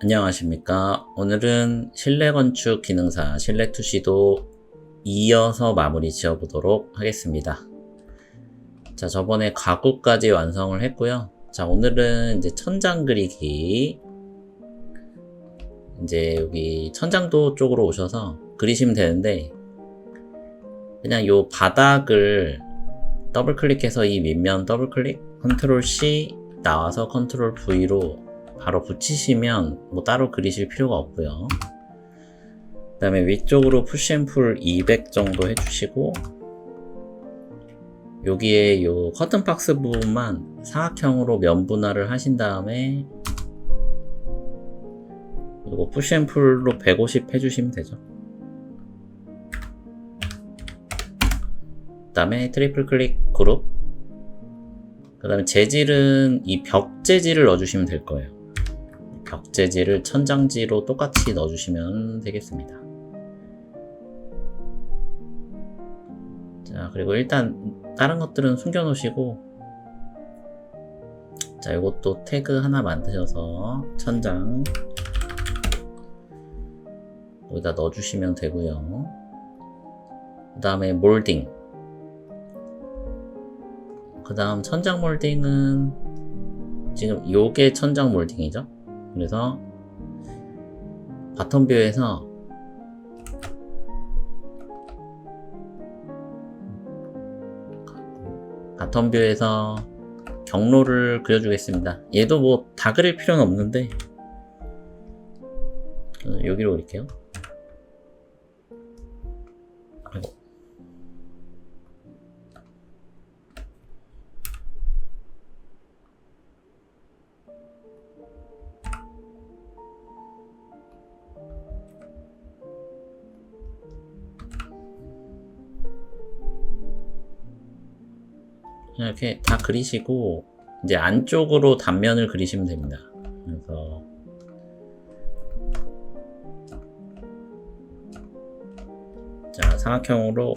안녕하십니까. 오늘은 실내 건축 기능사 실내2C도 이어서 마무리 지어보도록 하겠습니다. 자, 저번에 가구까지 완성을 했고요. 자, 오늘은 이제 천장 그리기. 이제 여기 천장도 쪽으로 오셔서 그리시면 되는데, 그냥 요 바닥을 더블 클릭해서 이 밑면 더블 클릭, 컨트롤 C 나와서 컨트롤 V로 바로 붙이시면 뭐 따로 그리실 필요가 없고요. 그 다음에 위쪽으로 푸시앤풀 200 정도 해주시고, 여기에 요 커튼 박스 부분만 사각형으로 면 분할을 하신 다음에, 그리고 푸시앤풀로 150 해주시면 되죠. 그 다음에 트리플 클릭 그룹, 그 다음에 재질은 이 벽 재질을 넣어주시면 될 거예요. 벽 재질을 천장지로 똑같이 넣어주시면 되겠습니다. 자, 그리고 일단 다른 것들은 숨겨놓으시고, 자, 이것도 태그 하나 만드셔서 천장 여기다 넣어주시면 되고요. 그 다음에 몰딩, 그 다음 천장 몰딩은 지금 요게 천장 몰딩이죠. 그래서 바텀뷰에서 경로를 그려주겠습니다. 얘도 뭐 다 그릴 필요는 없는데 여기로 그릴게요. 아이고. 이렇게 다 그리시고 이제 안쪽으로 단면을 그리시면 됩니다. 그래서 자, 사각형으로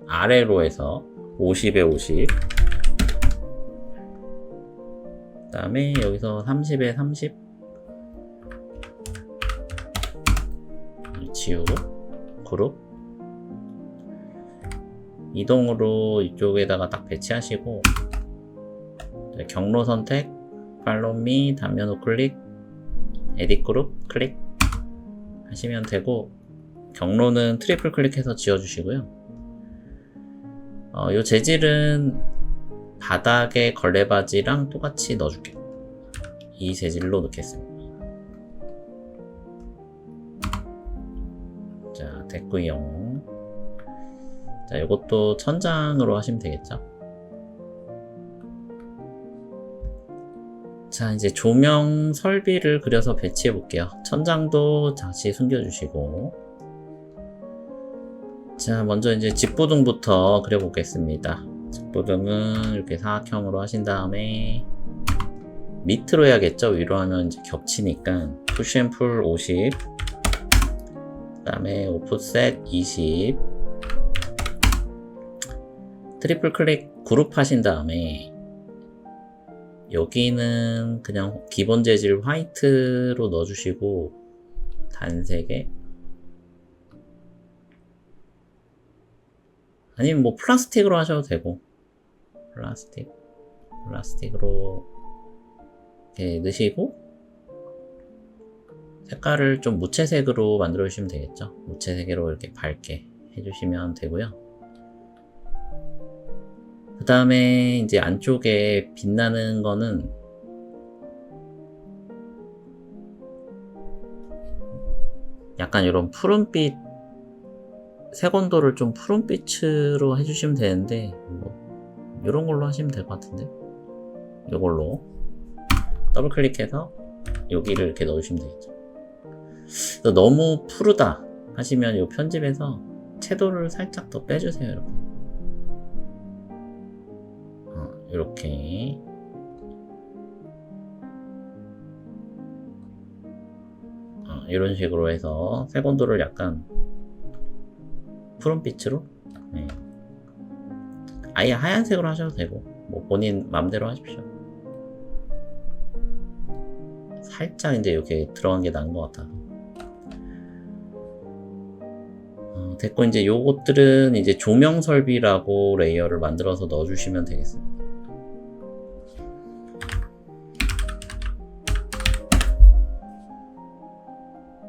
아래로 해서 50에 50, 그 다음에 여기서 30에 30 지우고 그룹 이동으로 이쪽에다가 딱 배치하시고, 경로 선택, 팔로우 미, 단면 우클릭, 에딧 그룹 클릭 하시면 되고, 경로는 트리플 클릭해서 지워주시고요. 요 재질은 바닥에 걸레바지랑 똑같이 넣어줄게요. 이 재질로 넣겠습니다. 자, 됐고요. 자, 이것도 천장으로 하시면 되겠죠. 자, 이제 조명 설비를 그려서 배치해 볼게요. 천장도 다시 숨겨주시고, 자, 먼저 이제 집부등부터 그려보겠습니다. 집부등은 이렇게 사각형으로 하신 다음에 밑으로 해야겠죠. 위로 하면 이제 겹치니까 푸시앤풀 50, 그 다음에 오프셋 20, 트리플 클릭 그룹 하신 다음에 여기는 그냥 기본 재질 화이트로 넣어주시고, 단색에, 아니면 뭐 플라스틱으로 하셔도 되고, 플라스틱으로 이렇게 넣으시고, 색깔을 좀 무채색으로 만들어 주시면 되겠죠. 무채색으로 이렇게 밝게 해주시면 되고요. 그 다음에 이제 안쪽에 빛나는 거는 약간 이런 푸른빛, 색온도를 좀 푸른빛으로 해주시면 되는데, 뭐 이런 걸로 하시면 될 것 같은데, 이걸로 더블 클릭해서 여기를 이렇게 넣으시면 되겠죠. 너무 푸르다 하시면 이 편집에서 채도를 살짝 더 빼주세요. 이렇게 이런 식으로 해서 색온도를 약간 푸른빛으로, 네. 아예 하얀색으로 하셔도 되고, 뭐 본인 맘대로 하십시오. 살짝 이제 이렇게 들어간 게 나은 것 같아서. 됐고, 이제 요것들은 이제 조명 설비라고 레이어를 만들어서 넣어주시면 되겠습니다.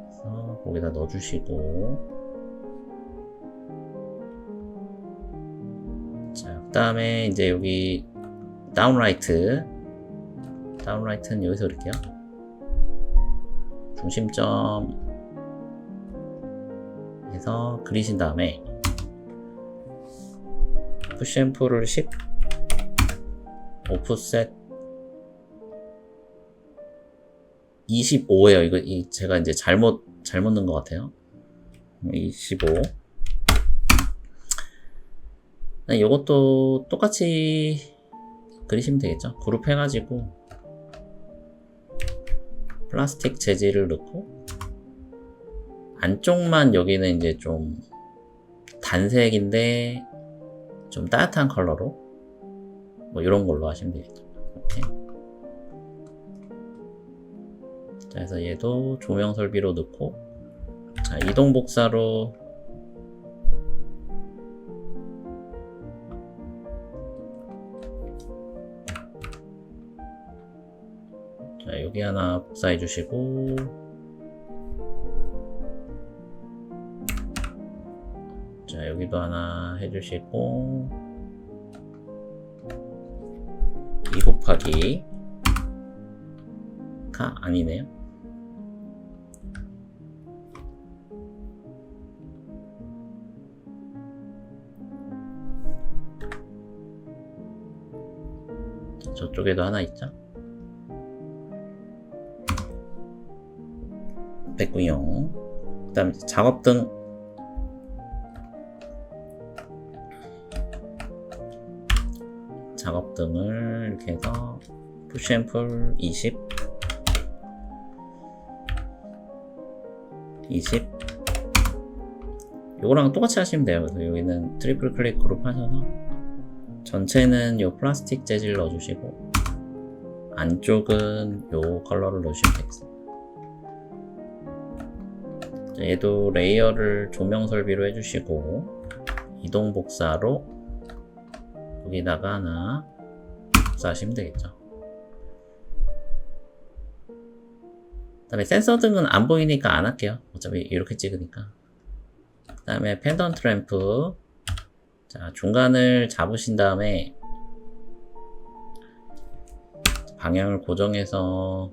그래서 거기다 넣어주시고, 자, 그 다음에 이제 여기 다운라이트는 여기서 그릴게요. 중심점 해서 그리신 다음에 푸시 앤 풀을 10, 오프셋 25에요. 이거 제가 이제 잘못 넣은 것 같아요. 25. 이것도 똑같이 그리시면 되겠죠. 그룹 해가지고 플라스틱 재질을 넣고, 안쪽만 여기는 이제 좀 단색인데 좀 따뜻한 컬러로 뭐 이런 걸로 하시면 되겠죠. 이렇게. 자, 그래서 얘도 조명 설비로 넣고, 자, 이동 복사로 자, 여기 하나 복사해 주시고, 자, 여기도 하나 해주시고, 2 곱하기 가 아니네요. 저쪽에도 하나 있죠. 됐고요. 그 다음에 작업등, 작업등을 이렇게 해서 푸시 앤 풀 20, 20 요거랑 똑같이 하시면 돼요. 그래서 여기는 트리플 클릭 그룹 하셔서 전체는 요 플라스틱 재질 넣어주시고, 안쪽은 요 컬러를 넣으시면 되겠습니다. 얘도 레이어를 조명 설비로 해주시고, 이동 복사로 여기다가 하나 복사하시면 되겠죠. 그 다음에 센서 등은 안 보이니까 안 할게요. 어차피 이렇게 찍으니까. 그 다음에 펜던트 램프, 자, 중간을 잡으신 다음에 방향을 고정해서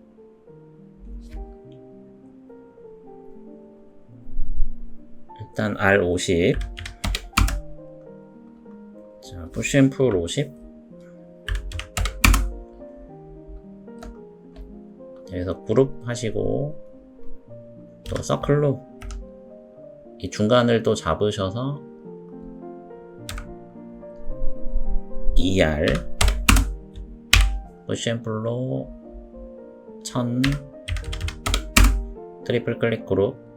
일단 R50, 자, 푸시 앤 풀 50, 여기서 그룹 하시고, 또 서클로 이 중간을 또 잡으셔서 ER 푸시 앤 풀로 1000 트리플 클릭 그룹.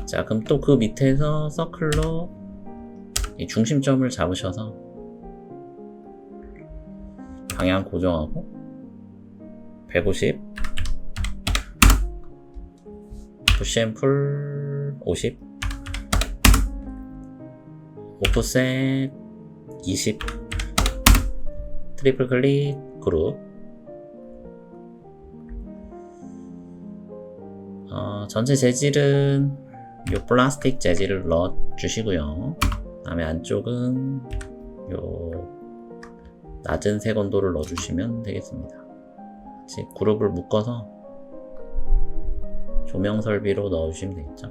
자, 그럼 또 그 밑에서 서클로 이 중심점을 잡으셔서 방향 고정하고 150 푸시 앤 풀 50 오프셋 20 트리플 클릭 그룹. 전체 재질은 요 플라스틱 재질을 넣어 주시고요. 그 다음에 안쪽은 요 낮은 색온도를 넣어 주시면 되겠습니다. 같이 그룹을 묶어서 조명 설비로 넣어 주시면 되겠죠.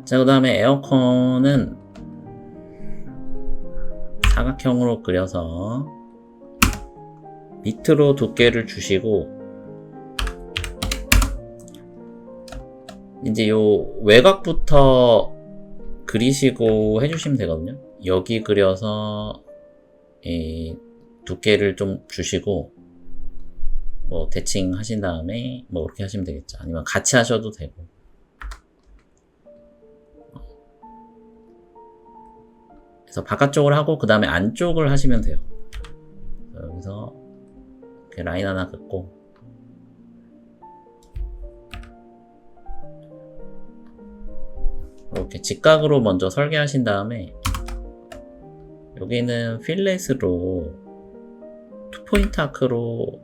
자, 그 다음에 에어컨은 사각형으로 그려서 밑으로 두께를 주시고, 이제 요 외곽부터 그리시고 해주시면 되거든요. 여기 그려서 이 두께를 좀 주시고, 뭐 대칭 하신 다음에 뭐 그렇게 하시면 되겠죠. 아니면 같이 하셔도 되고. 그래서 바깥쪽을 하고 그 다음에 안쪽을 하시면 돼요. 여기서 이렇게 라인 하나 긋고 이렇게 직각으로 먼저 설계하신 다음에 여기는 필렛으로 투포인트 아크로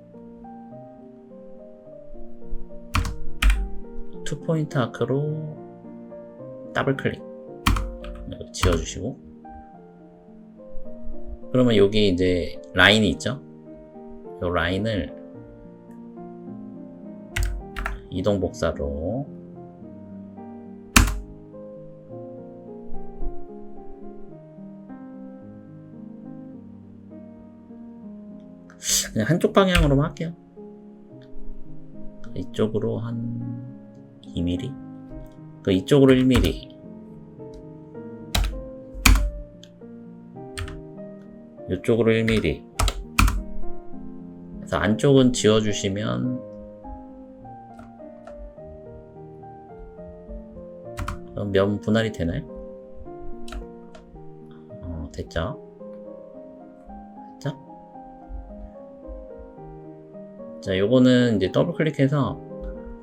더블 클릭 지어주시고, 그러면 여기 이제 라인이 있죠? 이 라인을 이동 복사로 그냥 한쪽 방향으로만 할게요. 이쪽으로 한 2mm, 이쪽으로 1mm, 이쪽으로 1mm. 그래서 안쪽은 지워주시면 면 분할이 되나요? 됐죠? 자, 요거는 이제 더블 클릭해서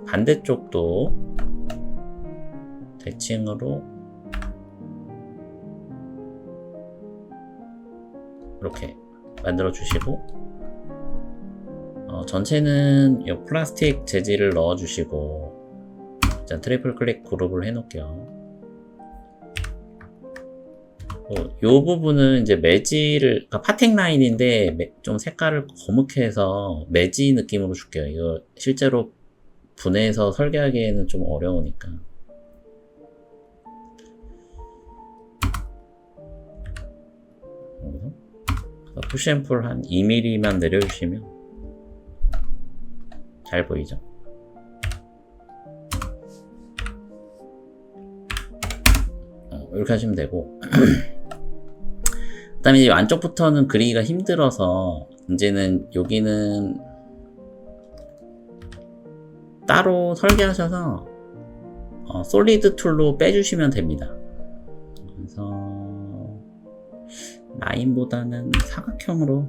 반대쪽도 대칭으로 이렇게 만들어 주시고, 전체는 이 플라스틱 재질을 넣어 주시고, 자, 트리플 클릭 그룹을 해 놓을게요. 요 부분은 이제 매지를, 그러니까 파텍 라인인데 좀 색깔을 거뭇게 해서 매지 느낌으로 줄게요. 이거 실제로 분해해서 설계하기에는 좀 어려우니까. 푸시앤풀 한 2mm만 내려주시면 잘 보이죠? 이렇게 하시면 되고 그 다음에 이제 안쪽부터는 그리기가 힘들어서 이제는 여기는 따로 설계하셔서 솔리드 툴로 빼주시면 됩니다. 그래서 라인보다는 사각형으로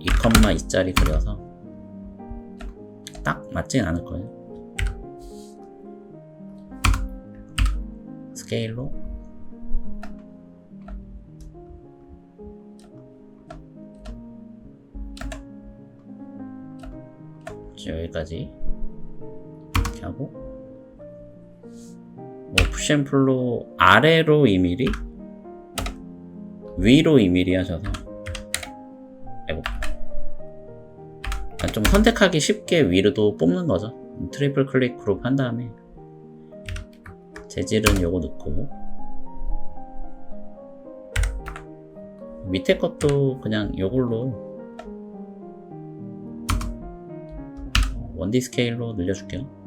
2,2짜리 그려서 딱 맞진 않을 거예요. 스케일로 여기까지 이렇게 하고, 푸시앤풀로 아래로 2mm, 위로 2mm 하셔서 좀 선택하기 쉽게 위로도 뽑는 거죠. 트리플 클릭 그룹 한 다음에 재질은 요거 넣고, 밑에 것도 그냥 요걸로 1D 스케일로 늘려줄게요.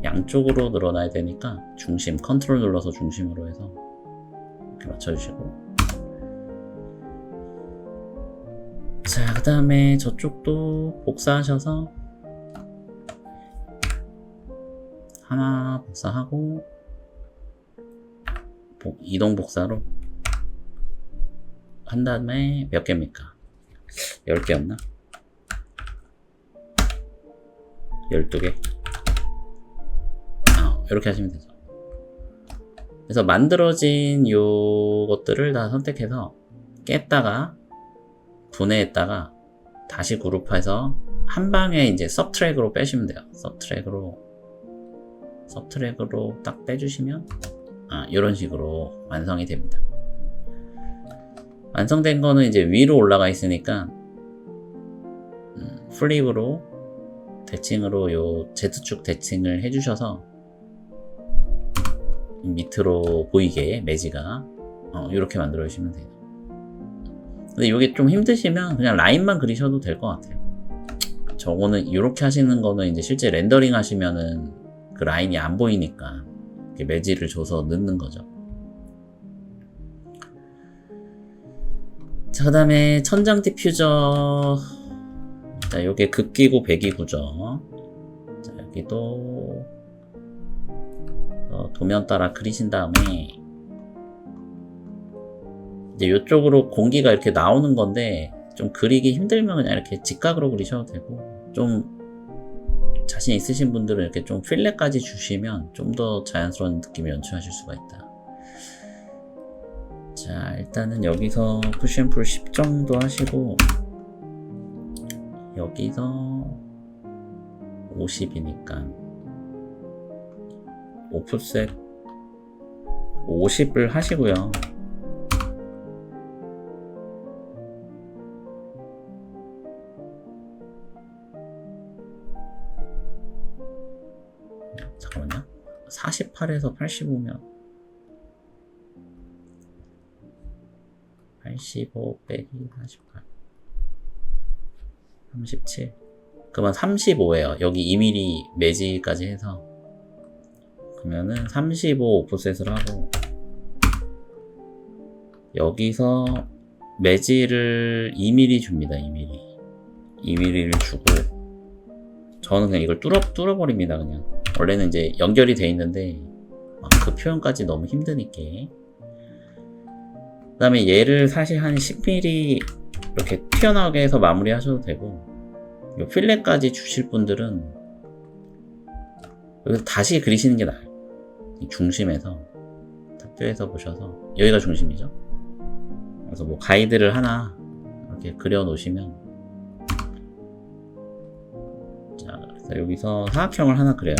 양쪽으로 늘어나야 되니까 중심, 컨트롤 눌러서 중심으로 해서 이렇게 맞춰주시고, 자, 그 다음에 저쪽도 복사하셔서 하나 복사하고 이동 복사로 한 다음에 몇 개입니까? 10개였나? 12개. 이렇게 하시면 되죠. 그래서 만들어진 요것들을 다 선택해서 깼다가 분해했다가 다시 그룹해서 한 방에 이제 서브트랙으로 빼시면 돼요. 서브트랙으로 딱 빼주시면 이런 식으로 완성이 됩니다. 완성된 거는 이제 위로 올라가 있으니까 플립으로 대칭으로 요 Z축 대칭을 해주셔서 밑으로 보이게 매지가 이렇게 만들어 주시면 돼요. 근데 이게 좀 힘드시면 그냥 라인만 그리셔도 될 것 같아요. 저거는 이렇게 하시는 거는 이제 실제 렌더링 하시면은 그 라인이 안 보이니까 이렇게 매지를 줘서 넣는 거죠. 자, 그 다음에 천장 디퓨저. 자, 요게 극기구 배기구죠. 자, 여기도 도면 따라 그리신 다음에 이제 이쪽으로 공기가 이렇게 나오는 건데 좀 그리기 힘들면 그냥 이렇게 직각으로 그리셔도 되고, 좀 자신 있으신 분들은 이렇게 좀 필렛까지 주시면 좀 더 자연스러운 느낌을 연출하실 수가 있다. 자, 일단은 여기서 푸시앤풀 10 정도 하시고, 여기서 50이니까 오프셋 50을 하시고요. 잠깐만요. 48에서 85면 85 빼기 48 37, 그러면 35예요. 여기 2mm 매지까지 해서. 그러면은 35 오프셋을 하고, 여기서 매지를 2mm 줍니다. 2mm를 주고, 저는 그냥 이걸 뚫어버립니다. 그냥 원래는 이제 연결이 돼 있는데 그 표현까지 너무 힘드니까. 그 다음에 얘를 사실 한 10mm 이렇게 튀어나오게 해서 마무리 하셔도 되고, 이 필렛까지 주실 분들은 여기서 다시 그리시는 게 나아요. 이 중심에서 탑뷰에서 보셔서 여기가 중심이죠. 그래서 뭐 가이드를 하나 이렇게 그려 놓으시면, 자, 그래서 여기서 사각형을 하나 그려요.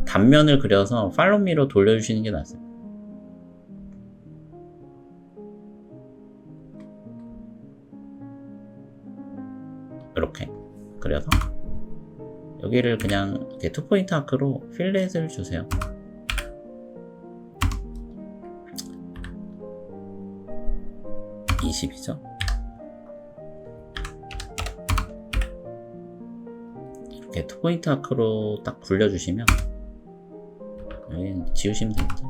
단면을 그려서 팔로미로 돌려주시는 게 낫습니다. 이렇게 그려서 여기를 그냥 이렇게 투포인트 아크로 필렛을 주세요. (20이죠) 이렇게 투포인트 아크로 딱 굴려주시면 여기 지우시면 되겠죠.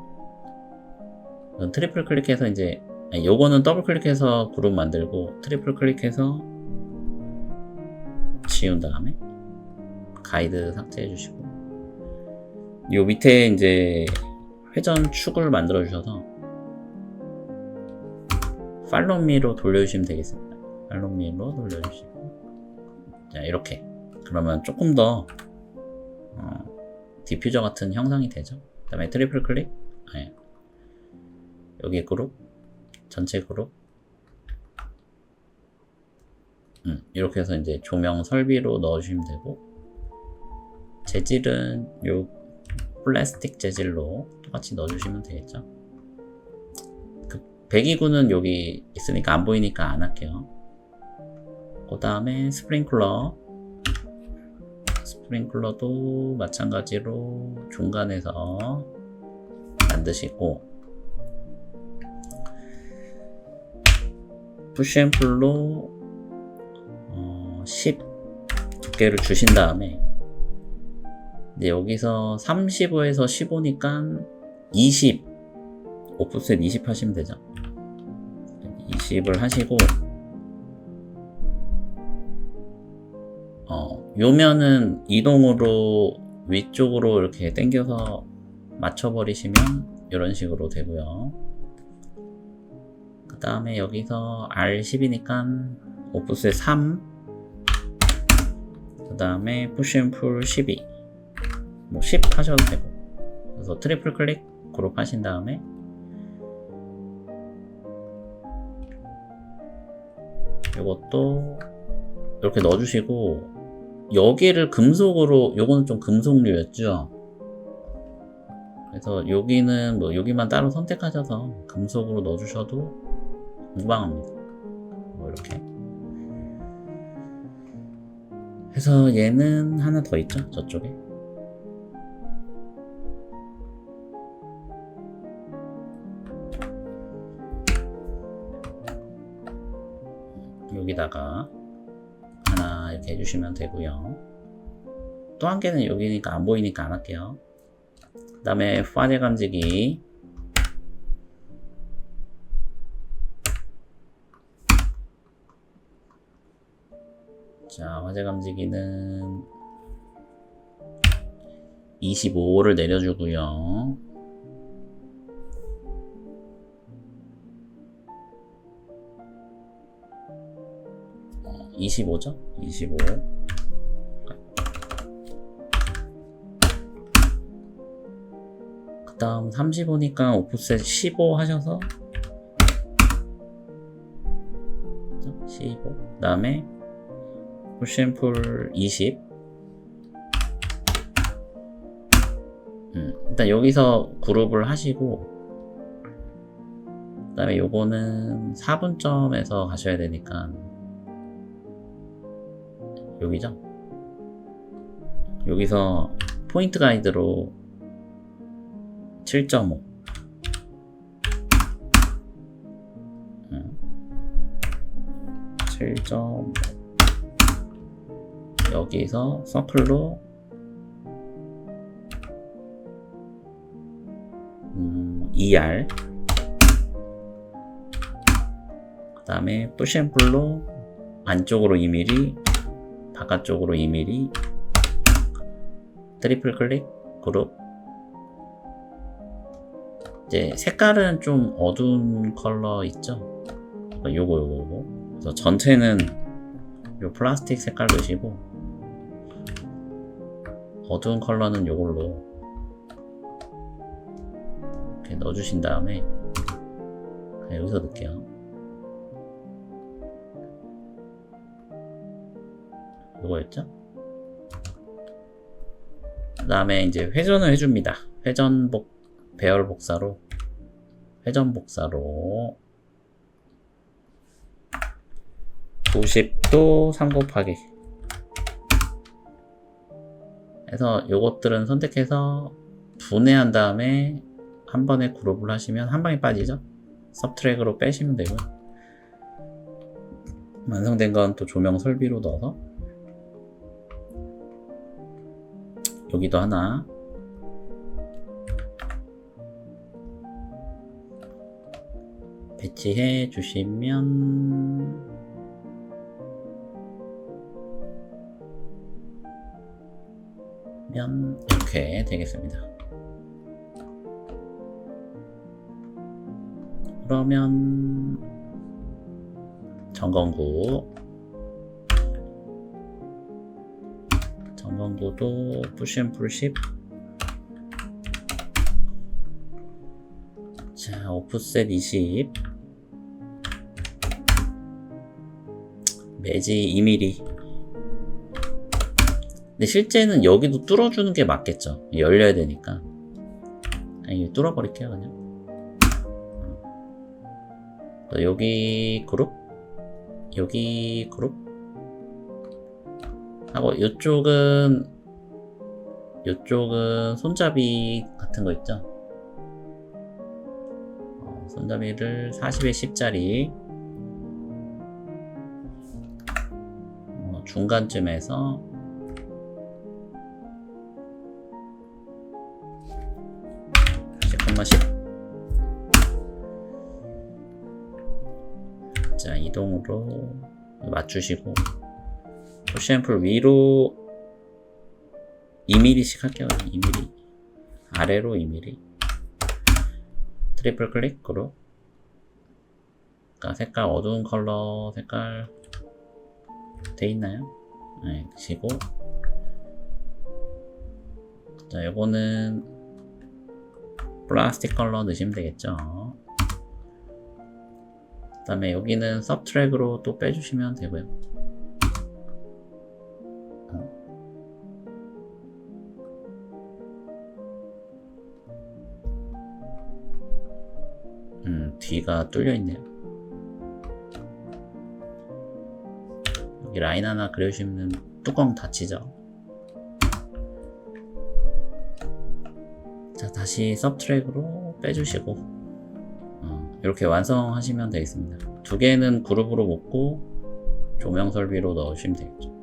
이건 트리플 클릭해서 이제, 요거는 더블 클릭해서 그룹 만들고, 트리플 클릭해서 지운 다음에 가이드 삭제해 주시고, 요 밑에 이제 회전 축을 만들어 주셔서 팔로미로 돌려주시면 되겠습니다. 팔로미로 돌려주시고, 자, 이렇게. 그러면 조금 더 디퓨저 같은 형상이 되죠. 그 다음에 트리플 클릭, 여기 그룹, 전체 그룹, 이렇게 해서 이제 조명 설비로 넣어주시면 되고, 재질은 요 플라스틱 재질로 똑같이 넣어주시면 되겠죠. 그 배기구는 여기 있으니까 안 보이니까 안 할게요. 그 다음에 스프링클러도 마찬가지로 중간에서 만드시고, 푸시앤풀로 10 두께를 주신 다음에, 이제 여기서 35에서 15니까 20 오프셋 20 하시면 되죠. 20을 하시고, 요면은 이동으로 위쪽으로 이렇게 당겨서 맞춰버리시면 이런 식으로 되고요. 그 다음에 여기서 R10이니까 오프셋 3, 그 다음에 푸시앤풀 12, 뭐 10 하셔도 되고, 그래서 트리플 클릭 그룹 하신 다음에 이것도 이렇게 넣어주시고, 여기를 금속으로, 요거는 좀 금속류였죠. 그래서 여기는 뭐 여기만 따로 선택하셔서 금속으로 넣어주셔도 무방합니다. 뭐 이렇게 해서 얘는 하나 더 있죠, 저쪽에. 여기다가 하나 이렇게 해주시면 되고요. 또 한 개는 여기니까 안 보이니까 안 할게요. 그 다음에 화재 감지기, 자, 화재 감지기는 25를 내려주고요. 25죠? 25. 그 다음 35니까 오프셋 15 하셔서 15. 그 다음에 푸시앤풀 20. 일단 여기서 그룹을 하시고, 그 다음에 요거는 4분점에서 가셔야 되니까 여기죠? 여기서 포인트 가이드로 7.5 7.5 여기서 서클로 2R 그 다음에 푸시앤풀로 안쪽으로 2mm 바깥쪽으로 2mm 트리플 클릭 그룹. 이제 색깔은 좀 어두운 컬러 있죠? 요거 그래서 전체는 요 플라스틱 색깔 넣으시고 어두운 컬러는 요걸로 이렇게 넣어주신 다음에 여기서 넣을게요. 요거였죠? 그 다음에 이제 회전을 해줍니다. 배열 복사로 회전 복사로 90도 3 곱하기 해서 요것들은 선택해서 분해한 다음에 한 번에 그룹을 하시면 한 방에 빠지죠. 서브트랙으로 빼시면 되고요. 완성된 건 또 조명 설비로 넣어서 여기도 하나 배치해 주시면 이렇게 되겠습니다. 그러면 점검구도 푸시앤풀 10. 자, 오프셋 20. 매지 2mm. 근데 실제는 여기도 뚫어주는 게 맞겠죠. 열려야 되니까. 아니, 뚫어버릴게요, 그냥. 여기 그룹 하고 요쪽은 손잡이 같은 거 있죠. 손잡이를 40에 10짜리 중간쯤에서 잠깐만 10. 자, 이동으로 맞추시고 푸시앤풀 위로 2mm씩 할게요. 2mm 아래로 2mm 트리플 클릭으로. 그러니까 색깔 어두운 컬러 색깔 돼 있나요? 네, 드시고. 자, 요거는 플라스틱 컬러 넣으시면 되겠죠. 그 다음에 여기는 서브트랙으로 또 빼주시면 되고요. 뒤가 뚫려 있네요. 여기 라인 하나 그려주시면 뚜껑 닫히죠. 자, 다시 서브트랙으로 빼주시고 이렇게 완성하시면 되겠습니다. 두 개는 그룹으로 묶고 조명 설비로 넣으시면 되겠죠.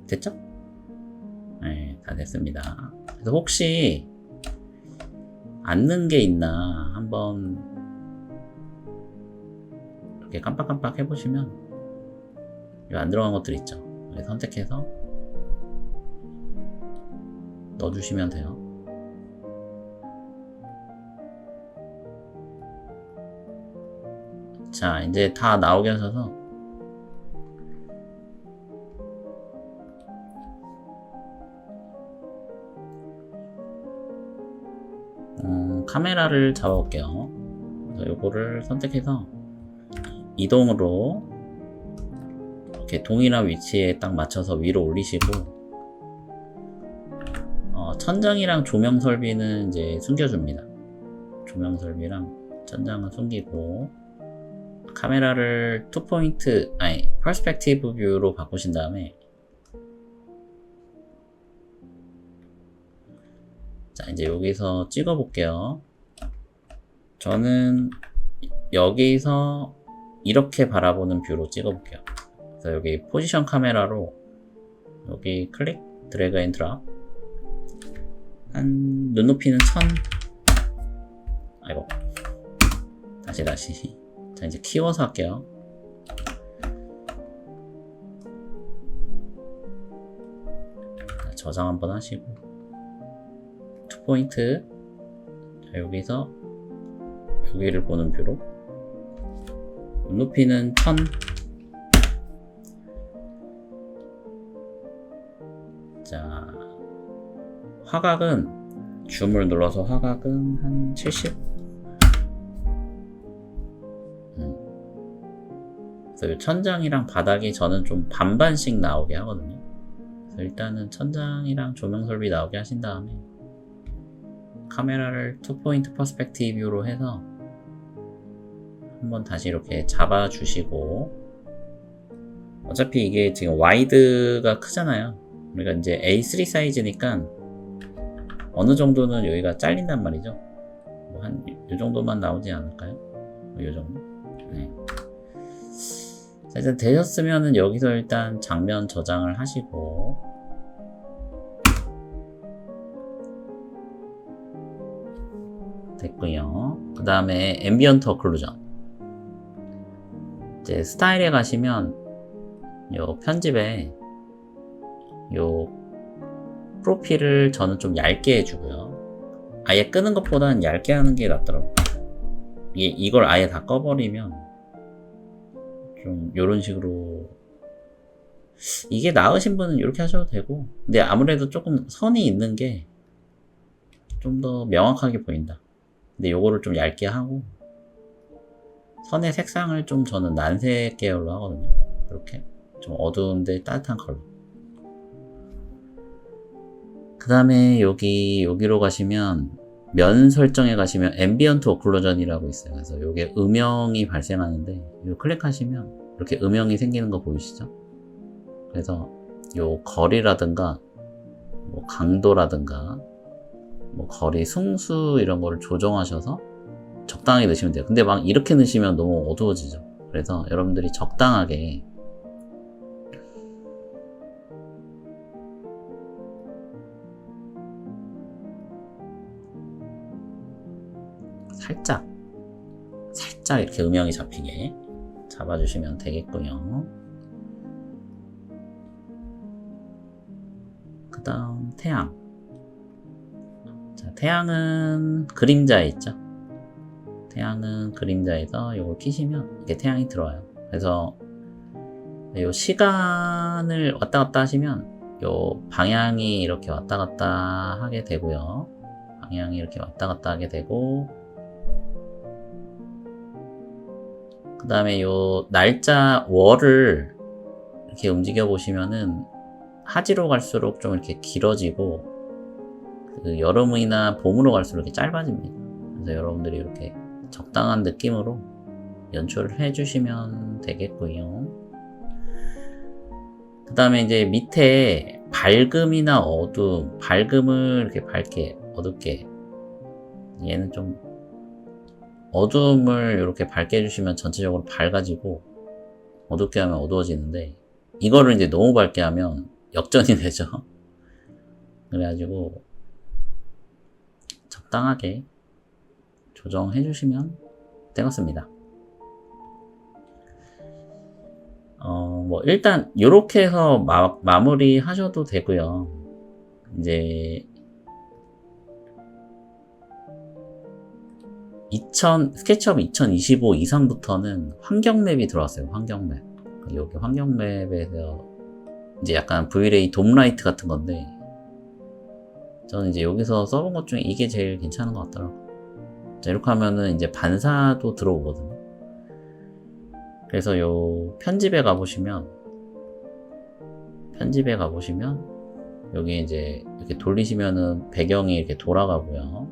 됐죠? 네, 다 됐습니다. 그래서 혹시 앉는 게 있나 한번 이렇게 깜빡깜빡 해보시면 안 들어간 것들 있죠. 선택해서 넣어주시면 돼요. 자, 이제 다 나오게 하셔서 카메라를 잡아볼게요. 그래서 요거를 선택해서 이동으로 이렇게 동일한 위치에 딱 맞춰서 위로 올리시고, 천장이랑 조명 설비는 이제 숨겨줍니다. 조명 설비랑 천장은 숨기고, 카메라를 퍼스펙티브 뷰로 바꾸신 다음에, 자, 이제 여기서 찍어 볼게요. 저는 여기서 이렇게 바라보는 뷰로 찍어 볼게요. 그래서 여기 포지션 카메라로 여기 클릭, 드래그 앤 드랍, 한 눈높이는 1000. 아이고, 다시 자, 이제 키워서 할게요. 자, 저장 한번 하시고, 투포인트, 자, 여기서 여기를 보는 뷰로, 눈높이는 1000. 자, 화각은 줌을 눌러서 화각은 한 70. 그래서 천장이랑 바닥이 저는 좀 반반씩 나오게 하거든요. 그래서 일단은 천장이랑 조명 설비 나오게 하신 다음에 카메라를 투포인트 퍼스펙티브로 해서 한번 다시 이렇게 잡아주시고, 어차피 이게 지금 와이드가 크잖아요. 우리가 이제 A3 사이즈니까 어느 정도는 여기가 잘린단 말이죠. 뭐 한 이 정도만 나오지 않을까요? 뭐 이 정도. 네. 자, 일단 되셨으면은 여기서 일단 장면 저장을 하시고, 됐고요. 그 다음에 앰비언트 어클루전. 이제 스타일에 가시면 요 편집에 요 프로필을 저는 좀 얇게 해주고요. 아예 끄는 것보다는 얇게 하는 게 낫더라고요. 이걸 아예 다 꺼버리면 좀 요런 식으로, 이게 나으신 분은 이렇게 하셔도 되고, 근데 아무래도 조금 선이 있는 게 좀 더 명확하게 보인다. 근데 요거를 좀 얇게 하고, 선의 색상을 좀 저는 난색 계열로 하거든요. 이렇게 좀 어두운데 따뜻한 컬러. 그 다음에 여기로 가시면 면 설정에 가시면 앰비언트 오클루전이라고 있어요. 그래서 요게 음영이 발생하는데, 요 클릭하시면 이렇게 음영이 생기는 거 보이시죠? 그래서 요 거리라든가 뭐 강도라든가 뭐 거리 승수 이런 거를 조정하셔서 적당하게 넣으시면 돼요. 근데 막 이렇게 넣으시면 너무 어두워지죠. 그래서 여러분들이 적당하게 살짝 이렇게 음영이 잡히게 잡아주시면 되겠고요. 그 다음 태양. 자, 태양은 그림자에 있죠. 태양은 그림자에서 이걸 키시면 이게 태양이 들어와요. 그래서 이 시간을 왔다 갔다 하시면 요 방향이 이렇게 왔다 갔다 하게 되고요. 방향이 이렇게 왔다 갔다 하게 되고, 그 다음에 요 날짜 월을 이렇게 움직여 보시면은 하지로 갈수록 좀 이렇게 길어지고, 그 여름이나 봄으로 갈수록 이렇게 짧아집니다. 그래서 여러분들이 이렇게 적당한 느낌으로 연출을 해주시면 되겠고요. 그 다음에 이제 밑에 밝음이나 어둠, 밝음을 이렇게 밝게, 어둡게, 얘는 좀 어둠을 이렇게 밝게 해주시면 전체적으로 밝아지고, 어둡게 하면 어두워지는데, 이거를 이제 너무 밝게 하면 역전이 되죠. 그래가지고 적당하게 조정해 주시면 되겠습니다. 뭐 일단 요렇게 해서 마무리 하셔도 되고요. 이제 스케치업 2025 이상부터는 환경 맵이 들어왔어요. 환경 맵. 여기 환경 맵에서 이제 약간 V-Ray 돔라이트 같은 건데, 저는 이제 여기서 써본 것 중에 이게 제일 괜찮은 것 같더라고요. 자, 이렇게 하면은 이제 반사도 들어오거든요. 그래서 요 편집에 가보시면 여기 이제 이렇게 돌리시면은 배경이 이렇게 돌아가고요.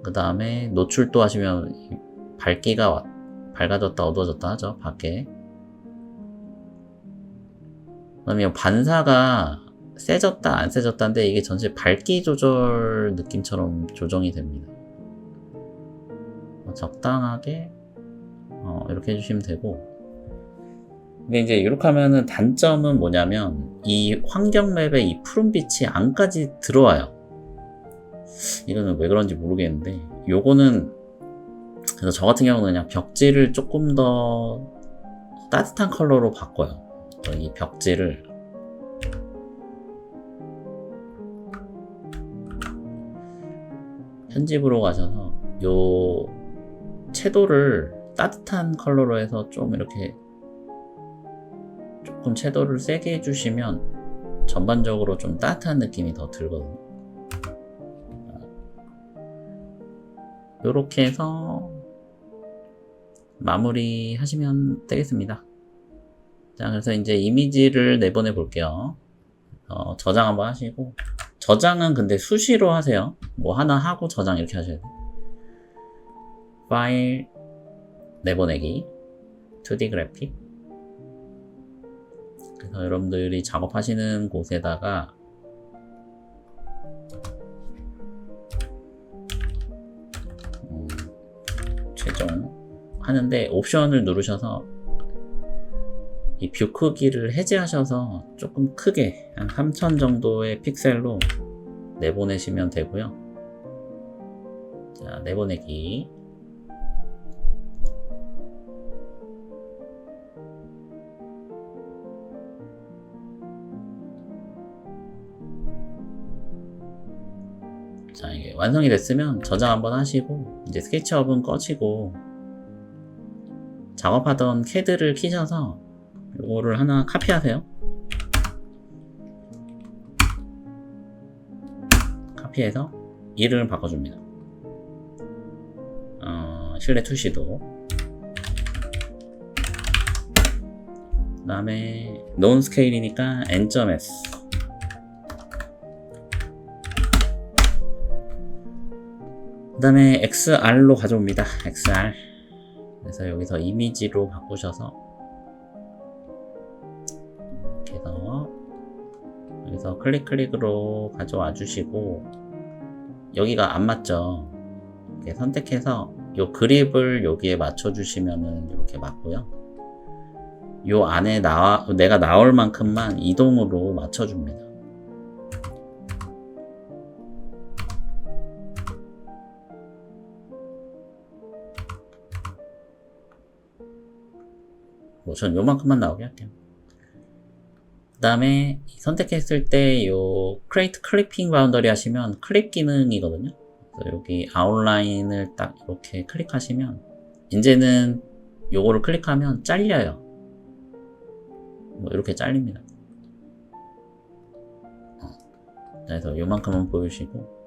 그 다음에 노출도 하시면 밝기가 밝아졌다 어두워졌다 하죠. 밖에. 그 다음에 반사가 세졌다 안 세졌다인데 이게 전체 밝기 조절 느낌처럼 조정이 됩니다. 적당하게 이렇게 해주시면 되고, 근데 이제 이렇게 하면은 단점은 뭐냐면 이 환경 맵에 이 푸른빛이 안까지 들어와요. 이거는 왜 그런지 모르겠는데, 요거는 그래서 저 같은 경우는 그냥 벽지를 조금 더 따뜻한 컬러로 바꿔요. 이 벽지를 편집으로 가셔서 요 채도를 따뜻한 컬러로 해서 좀 이렇게 조금 채도를 세게 해주시면 전반적으로 좀 따뜻한 느낌이 더 들거든요. 요렇게 해서 마무리 하시면 되겠습니다. 자, 그래서 이제 이미지를 내보내 볼게요. 저장 한번 하시고, 저장은 근데 수시로 하세요. 뭐 하나 하고 저장 이렇게 하셔야 돼요. 파일 내보내기 2D 그래픽. 그래서 여러분들이 작업하시는 곳에다가 최종 하는데 옵션을 누르셔서 이 뷰 크기를 해제하셔서 조금 크게 한 3000 정도의 픽셀로 내보내시면 되고요. 자, 내보내기. 자, 이게 완성이 됐으면 저장 한번 하시고, 이제 스케치업은 꺼지고, 작업하던 CAD를 키셔서 요거를 하나 카피하세요. 카피해서 이름을 바꿔줍니다. 실내 투시도. 그 다음에 논 스케일이니까 n.s. 그 다음에 XR로 가져옵니다. XR. 그래서 여기서 이미지로 바꾸셔서 이렇게 해서 여기서 클릭으로 가져와 주시고, 여기가 안 맞죠? 이렇게 선택해서 요 그립을 여기에 맞춰 주시면은 이렇게 맞고요. 요 안에 내가 나올 만큼만 이동으로 맞춰 줍니다. 뭐 전 요만큼만 나오게 할게요. 그 다음에 선택했을 때 요 Create Clipping Boundary 하시면 클립 기능이거든요. 그래서 여기 아웃라인을 딱 이렇게 클릭하시면 이제는 요거를 클릭하면 잘려요. 뭐 이렇게 잘립니다. 그래서 요만큼은 보여주시고,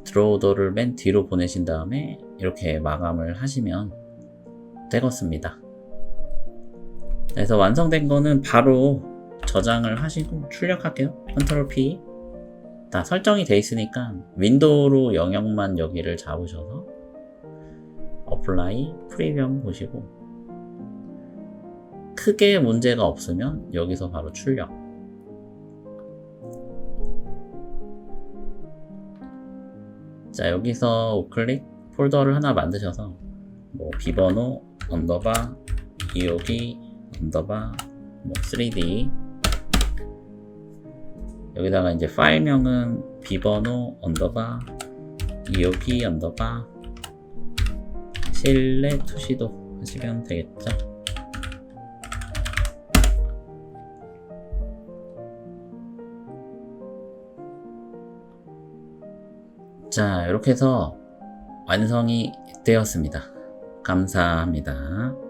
드로우더를 맨 뒤로 보내신 다음에 이렇게 마감을 하시면 되겠습니다. 그래서 완성된 거는 바로 저장을 하시고 출력할게요. 컨트롤 P. 다 설정이 돼 있으니까 윈도우로 영역만 여기를 잡으셔서 어플라이 프리뷰 한번 보시고, 크게 문제가 없으면 여기서 바로 출력. 자, 여기서 우클릭 폴더를 하나 만드셔서 뭐 비번호 언더바 252 언더바 뭐 3D, 여기다가 이제 파일명은 비번호 언더바 252 언더바 실내 투시도 하시면 되겠죠. 자, 이렇게 해서 완성이 되었습니다. 감사합니다.